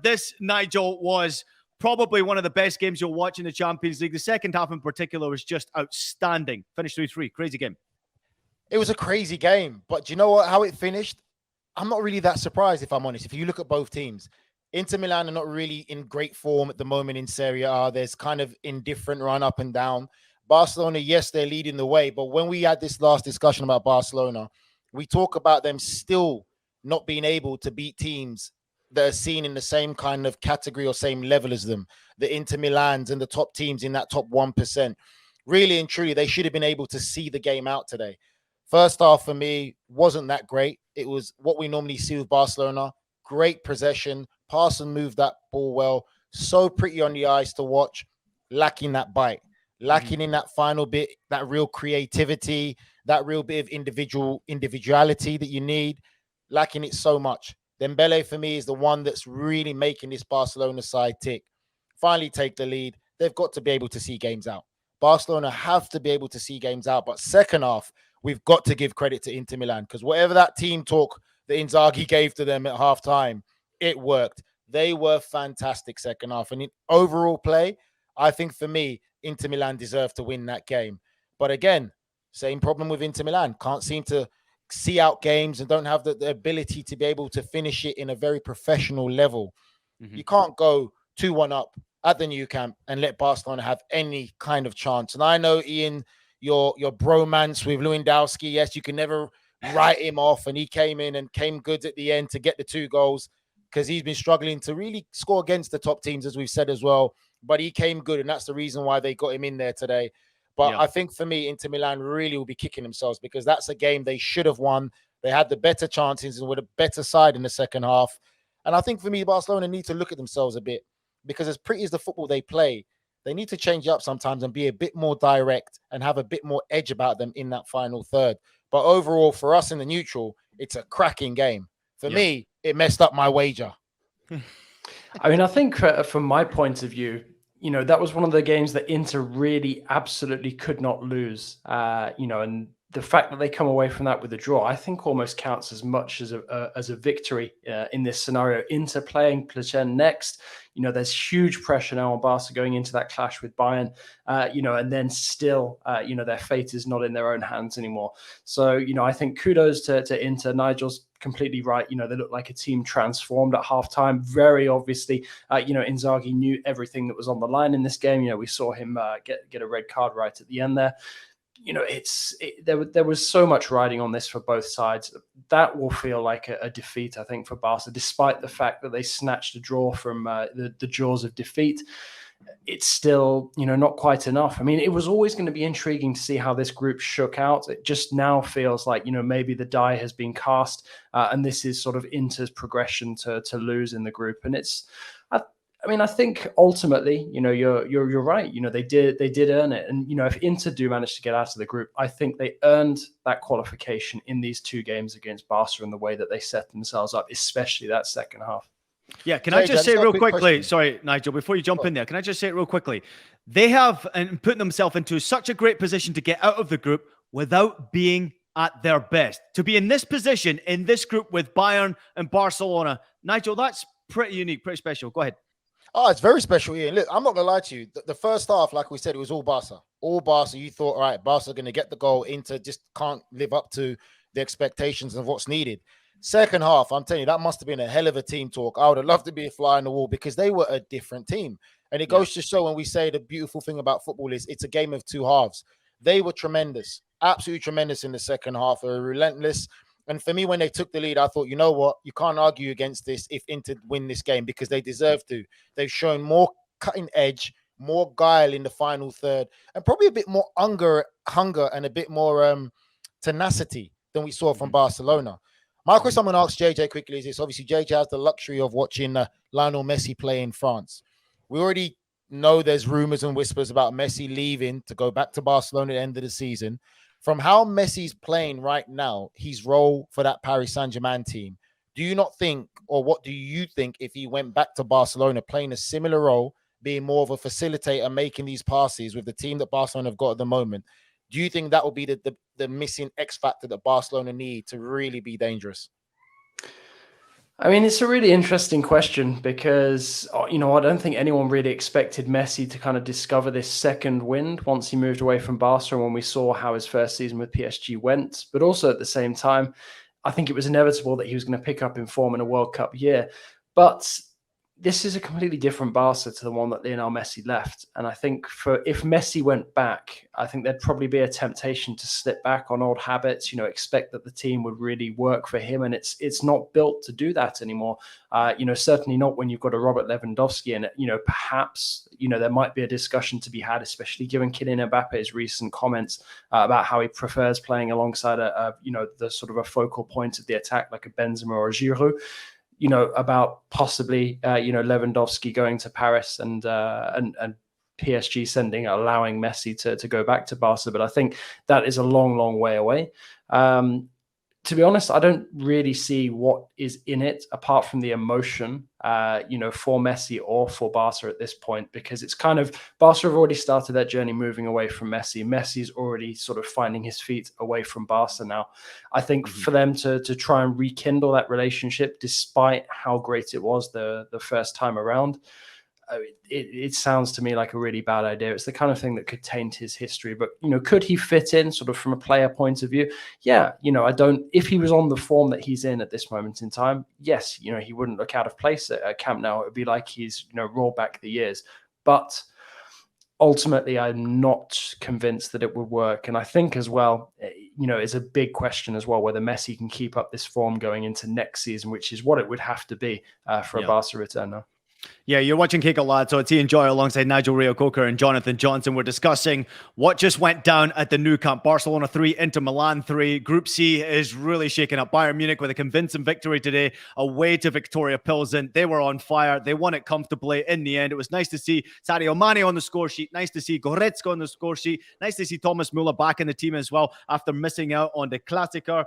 This, Nigel, was probably one of the best games you'll watch in the Champions League. The second half in particular was just outstanding. Finished 3-3. Crazy game. It was a crazy game. But do you know how it finished? I'm not really that surprised, if I'm honest. If you look at both teams, Inter Milan are not really in great form at the moment in Serie A. There's kind of indifferent run up and down. Barcelona, yes, they're leading the way. But when we had this last discussion about Barcelona, we talk about them still not being able to beat teams that are seen in the same kind of category or same level as them, the Inter Milans and the top teams in that top 1%. Really and truly, they should have been able to see the game out today. First half for me wasn't that great. It was what we normally see with Barcelona. Great possession, pass and move that ball well. So pretty on the eyes to watch, lacking that bite, lacking in that final bit, that real creativity, that real bit of individuality that you need, lacking it so much. Dembele, for me, is the one that's really making this Barcelona side tick. Finally take the lead. They've got to be able to see games out. Barcelona have to be able to see games out. But second half, we've got to give credit to Inter Milan, because whatever that team talk that Inzaghi gave to them at halftime, it worked. They were fantastic second half. And in overall play, I think for me, Inter Milan deserved to win that game. But again, same problem with Inter Milan. Can't seem to see out games and don't have the ability to be able to finish it in a very professional level. You can't go 2-1 up at the new camp and let Barcelona have any kind of chance. And I know, Ian, your bromance with Lewandowski, yes, you can never write him off, and he came in and came good at the end to get the 2 goals, because he's been struggling to really score against the top teams, as we've said as well. But he came good, and that's the reason why they got him in there today. But I think for me, Inter Milan really will be kicking themselves, because that's a game they should have won. They had the better chances and were the better side in the second half. And I think for me, Barcelona need to look at themselves a bit, because as pretty as the football they play, they need to change up sometimes and be a bit more direct and have a bit more edge about them in that final third. But overall, for us in the neutral, it's a cracking game. For me, it messed up my wager. I mean, I think from my point of view, that was one of the games that Inter really absolutely could not lose, and the fact that they come away from that with a draw, I think almost counts as much as a victory in this scenario. Inter playing Plzen next, there's huge pressure now on Barca going into that clash with Bayern, and then still, their fate is not in their own hands anymore. So, I think kudos to Inter. Nigel's completely right. They look like a team transformed at halftime. Very obviously, Inzaghi knew everything that was on the line in this game. We saw him get a red card right at the end there. There was so much riding on this for both sides. That will feel like a defeat, I think, for Barca, despite the fact that they snatched a draw from the jaws of defeat. It's still, not quite enough. I mean, it was always going to be intriguing to see how this group shook out. It just now feels like, maybe the die has been cast, and this is sort of Inter's progression to lose in the group. And I think ultimately, you're right. They did earn it. And, if Inter do manage to get out of the group, I think they earned that qualification in these 2 games against Barca and the way that they set themselves up, especially that second half. Yeah, can I just say real quickly, sorry, Nigel, before you jump in there, can I just say it real quickly? They have put themselves into such a great position to get out of the group without being at their best. To be in this position, in this group with Bayern and Barcelona, Nigel, that's pretty unique, pretty special. Go ahead. Oh, it's very special, Ian. Look, I'm not going to lie to you. The first half, like we said, it was all Barca. All Barca. You thought, all right, Barca are going to get the goal. Inter just can't live up to the expectations of what's needed. Second half, I'm telling you, that must have been a hell of a team talk. I would have loved to be a fly on the wall, because they were a different team. And it goes to show, when we say the beautiful thing about football is it's a game of 2 halves. They were tremendous, absolutely tremendous in the second half. They were relentless. And for me, when they took the lead, I thought, you know what? You can't argue against this if Inter win this game, because they deserve to. They've shown more cutting edge, more guile in the final third, and probably a bit more hunger and a bit more tenacity than we saw from Barcelona. My question I'm going to ask JJ quickly is this. Obviously, JJ has the luxury of watching Lionel Messi play in France. We already know there's rumors and whispers about Messi leaving to go back to Barcelona at the end of the season. From how Messi's playing right now, his role for that Paris Saint-Germain team, do you not think, or what do you think, if he went back to Barcelona playing a similar role, being more of a facilitator, making these passes with the team that Barcelona have got at the moment, do you think that will be the missing X factor that Barcelona need to really be dangerous? I mean, it's a really interesting question because, I don't think anyone really expected Messi to kind of discover this second wind once he moved away from Barca when we saw how his first season with PSG went. But also at the same time, I think it was inevitable that he was going to pick up in form in a World Cup year. But this is a completely different Barca to the one that Lionel Messi left. And I think if Messi went back, I think there'd probably be a temptation to slip back on old habits, expect that the team would really work for him. And it's not built to do that anymore. Certainly not when you've got a Robert Lewandowski in it. Perhaps, there might be a discussion to be had, especially given Kylian Mbappe's recent comments about how he prefers playing alongside the sort of a focal point of the attack like a Benzema or a Giroud. About possibly, Lewandowski going to Paris and PSG allowing Messi to go back to Barca. But I think that is a long, long way away. To be honest, I don't really see what is in it apart from the emotion, for Messi or for Barca at this point, because it's kind of Barca have already started that journey moving away from Messi. Messi's already sort of finding his feet away from Barca now. I think for them to try and rekindle that relationship, despite how great it was the first time around, it sounds to me like a really bad idea. It's the kind of thing that could taint his history. But, could he fit in sort of from a player point of view? Yeah, if he was on the form that he's in at this moment in time, yes, he wouldn't look out of place at Camp Nou. It would be like he's, rolled back the years. But ultimately, I'm not convinced that it would work. And I think as well, it's a big question as well, whether Messi can keep up this form going into next season, which is what it would have to be for a Barca return now. Yeah, you're watching Qué Golazo. It's Ian Joy alongside Nigel Reo-Coker and Jonathan Johnson. We're discussing what just went down at the Nou Camp. Barcelona 3, Inter Milan 3. Group C is really shaking up. Bayern Munich with a convincing victory today away to Victoria Pilsen. They were on fire. They won it comfortably in the end. It was nice to see Sadio Mane on the score sheet. Nice to see Goretzka on the score sheet. Nice to see Thomas Müller back in the team as well after missing out on the Klassiker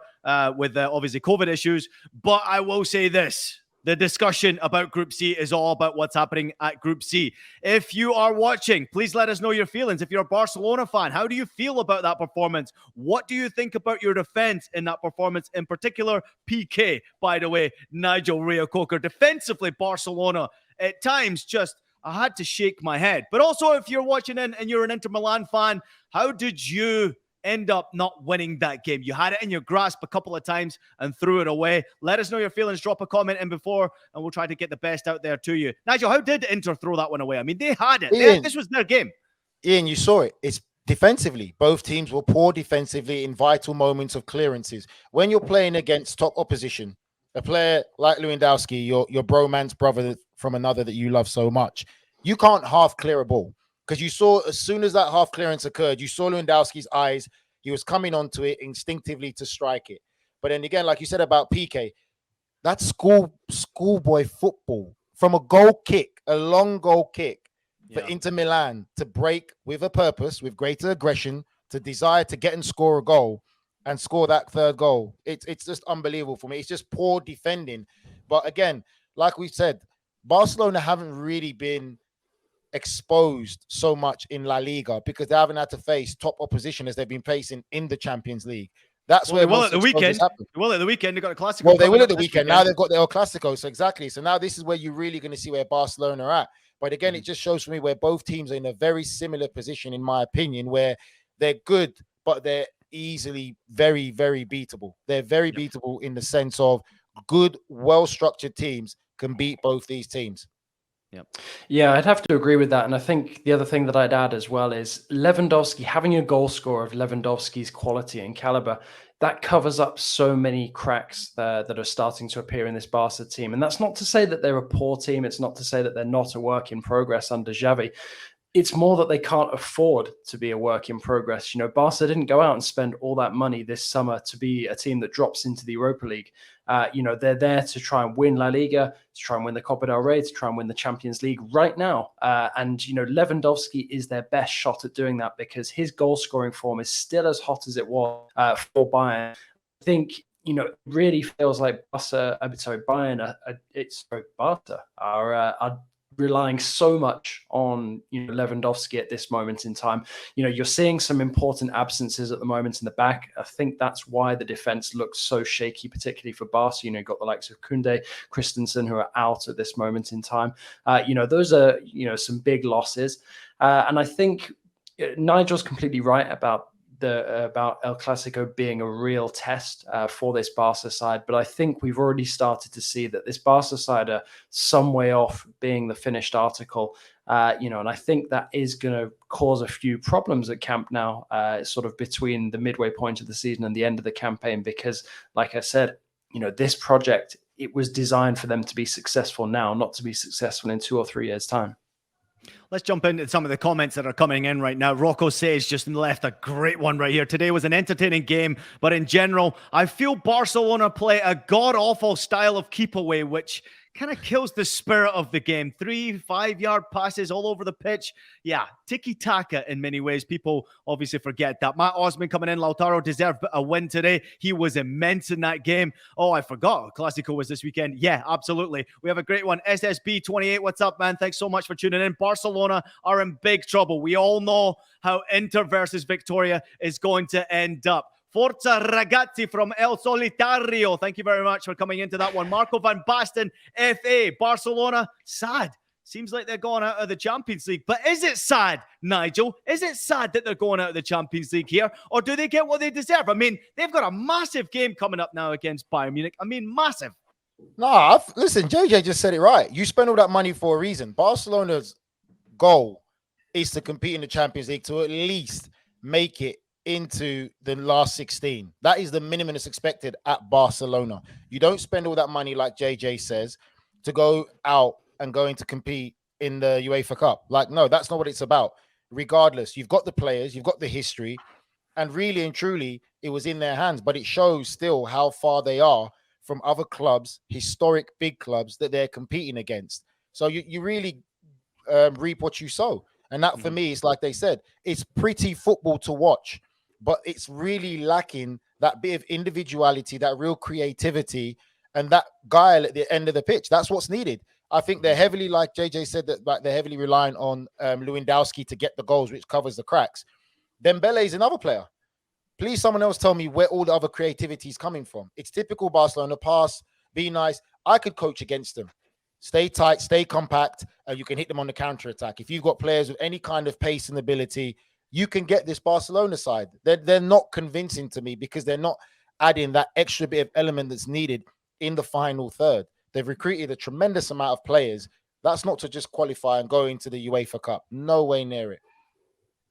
with obviously COVID issues. But I will say this. The discussion about Group C is all about what's happening at Group C. If you are watching, please let us know your feelings. If you're a Barcelona fan, how do you feel about that performance? What do you think about your defense in that performance? In particular, pique, by the way, Nigel Reo-Coker. Defensively, Barcelona, at times, I had to shake my head. But also, if you're watching and you're an Inter Milan fan, how did you end up not winning that game? You had it in your grasp a couple of times and threw it away. Let us know your feelings. Drop a comment in before, and we'll try to get the best out there to you. Nigel, how did Inter throw that one away? I mean, they had it. This was their game. Ian, you saw it. It's defensively. Both teams were poor defensively in vital moments of clearances. When you're playing against top opposition, a player like Lewandowski, your bromance brother from another that you love so much, you can't half clear a ball. Because you saw as soon as that half clearance occurred, you saw Lewandowski's eyes. He was coming onto it instinctively to strike it. But then again, like you said about pique, that's schoolboy football from a goal kick, a long goal kick for Inter Milan to break with a purpose, with greater aggression, to desire to get and score a goal and score that third goal. It's just unbelievable for me. It's just poor defending. But again, like we said, Barcelona haven't really been exposed so much in La Liga because they haven't had to face top opposition as they've been facing in the Champions League. That's where they will at the weekend. Well, at the weekend they got a Classico. Well, they will at the weekend. Now they've got their Classico. So exactly. So now this is where you're really going to see where Barcelona are at. But again, it just shows for me where both teams are in a very similar position, in my opinion, where they're good, but they're easily very, very beatable. They're very beatable in the sense of good, well-structured teams can beat both these teams. Yeah, I'd have to agree with that. And I think the other thing that I'd add as well is Lewandowski, having a goal scorer of Lewandowski's quality and caliber, that covers up so many cracks that are starting to appear in this Barca team. And that's not to say that they're a poor team. It's not to say that they're not a work in progress under Xavi. It's more that they can't afford to be a work in progress. Barca didn't go out and spend all that money this summer to be a team that drops into the Europa League. They're there to try and win La Liga, to try and win the Copa del Rey, to try and win the Champions League right now. And Lewandowski is their best shot at doing that because his goal scoring form is still as hot as it was for Bayern. I think, it really feels like Barca are relying so much on Lewandowski at this moment in time. You're seeing some important absences at the moment in the back. I think that's why the defense looks so shaky, particularly for Barca. You've got the likes of Koundé, Christensen, who are out at this moment in time. Those are some big losses, and I think Nigel's completely right about El Clasico being a real test for this Barca side. But I think we've already started to see that this Barca side are some way off being the finished article, and I think that is going to cause a few problems at Camp Nou, sort of between the midway point of the season and the end of the campaign, because like I said, this project, it was designed for them to be successful now, not to be successful in 2 or 3 years' time. Let's jump into some of the comments that are coming in right now. Rocco says, just left a great one right here. Today was an entertaining game, but in general, I feel Barcelona play a god-awful style of keep away, which kind of kills the spirit of the game. 3-5 yard passes all over the pitch. Yeah, tiki-taka in many ways. People obviously forget that. Matt Osman coming in. Lautaro deserved a win today. He was immense in that game. Oh, I forgot. Clasico was this weekend. Yeah, absolutely. We have a great one. SSB28, what's up, man? Thanks so much for tuning in. Barcelona are in big trouble. We all know how Inter versus Victoria is going to end up. Forza Ragazzi from El Solitario. Thank you very much for coming into that one. Marco van Basten, FA. Barcelona, sad. Seems like they're going out of the Champions League. But is it sad, Nigel? Is it sad that they're going out of the Champions League here? Or do they get what they deserve? I mean, they've got a massive game coming up now against Bayern Munich. I mean, massive. No, listen, JJ just said it right. You spend all that money for a reason. Barcelona's goal is to compete in the Champions League, to at least make it into the last 16. That is the minimum that's expected at Barcelona. You don't spend all that money, like JJ says, to go out and going to compete in the UEFA Cup. Like, no, that's not what it's about. Regardless, you've got the players, you've got the history, and really and truly, it was in their hands. But it shows still how far they are from other clubs, historic big clubs that they're competing against. So you really reap what you sow. And that, for me, is like they said, it's pretty football to watch, but it's really lacking that bit of individuality, that real creativity, and that guile at the end of the pitch. That's what's needed. I think they're heavily, like JJ said, that like they're heavily relying on Lewandowski to get the goals, which covers the cracks. Dembele is another player. Please, someone else tell me where all the other creativity is coming from. It's typical Barcelona. Pass, be nice. I could coach against them. Stay tight, stay compact, and you can hit them on the counter-attack. If you've got players with any kind of pace and ability, you can get this Barcelona side. They're not convincing to me because they're not adding that extra bit of element that's needed in the final third. They've recruited a tremendous amount of players. That's not to just qualify and go into the UEFA Cup. No way near it.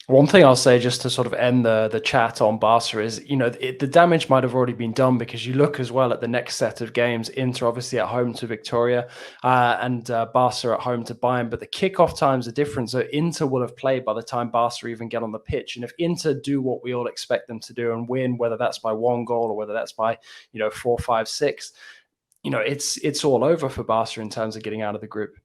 One thing I'll say just to sort of end the chat on Barca is, the damage might have already been done, because you look as well at the next set of games. Inter obviously at home to Victoria and Barca at home to Bayern, but the kickoff times are different. So Inter will have played by the time Barca even get on the pitch. And if Inter do what we all expect them to do and win, whether that's by 1 goal or whether that's by 4, 5, 6, it's all over for Barca in terms of getting out of the group.